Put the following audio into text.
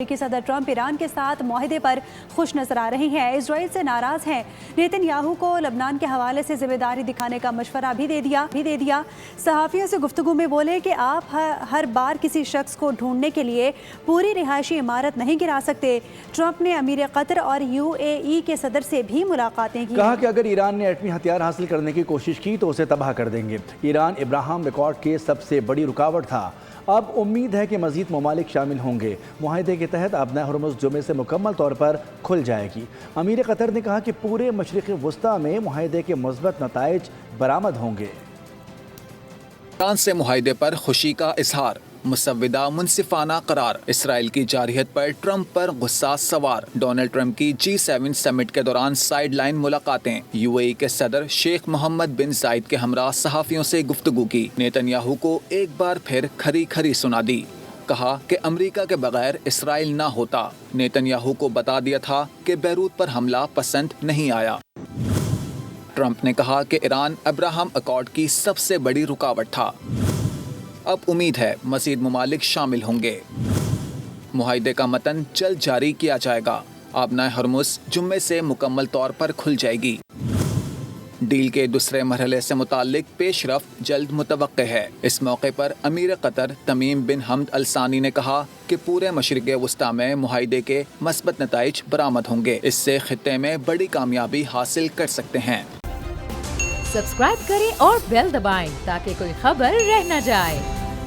امریکی صدر ٹرمپ ایران کے ساتھ معاہدے پر خوش نظر آ رہے ہیں، اسرائیل سے ناراض ہیں۔ نیتن یاہو کو لبنان کے حوالے سے ذمہ داری دکھانے کا مشورہ بھی دے دیا۔ صحافیوں سے گفتگو میں بولے کہ آپ ہر بار کسی شخص کو ڈھونڈنے کے لیے پوری رہائشی عمارت نہیں گرا سکتے۔ ٹرمپ نے امیر قطر اور UAE کے صدر سے بھی ملاقاتیں کی۔ کہا کہ اگر ایران نے ایٹمی ہتھیار حاصل کرنے کی کوشش کی تو اسے تباہ کر دیں گے۔ ایران ابراہم ایکارڈ کے سب سے بڑی رکاوٹ تھا، اب امید ہے کہ مزید ممالک شامل ہوں گے۔ معاہدے کے تحت آبنۂ ہرمز جمعے سے مکمل طور پر کھل جائے گی۔ امیر قطر نے کہا کہ پورے مشرق وسطیٰ میں معاہدے کے مثبت نتائج برآمد ہوں گے۔ ایران سے معاہدے پر خوشی کا اظہار، مسودہ منصفانہ قرار۔ اسرائیل کی جارحیت پر ٹرمپ پر غصہ سوار۔ ڈونلڈ ٹرمپ کی G7 سمٹ کے دوران سائیڈ لائن ملاقاتیں۔ UAE کے صدر شیخ محمد بن زائد کے ہمراہ صحافیوں سے گفتگو کی۔ نیتن یاہو کو ایک بار پھر کھری سنا دی۔ کہا کہ امریکہ کے بغیر اسرائیل نہ ہوتا۔ نیتن یاہو کو بتا دیا تھا کہ بیروت پر حملہ پسند نہیں آیا۔ ٹرمپ نے کہا کہ ایران ابراہم ایکارڈ کی سب سے بڑی رکاوٹ تھا، اب امید ہے مزید ممالک شامل ہوں گے۔ معاہدے کا متن جلد جاری کیا جائے گا۔ آبنۂ ہرمز جمعے سے مکمل طور پر کھل جائے گی۔ ڈیل کے دوسرے مرحلے سے متعلق پیش رفت جلد متوقع ہے۔ اس موقع پر امیر قطر تمیم بن حمد الثانی نے کہا کہ پورے مشرق وسطیٰ میں معاہدے کے مثبت نتائج برآمد ہوں گے۔ اس سے خطے میں بڑی کامیابی حاصل کر سکتے ہیں۔ سبسکرائب کریں اور بیل دبائیں تاکہ کوئی خبر رہ نہ جائے۔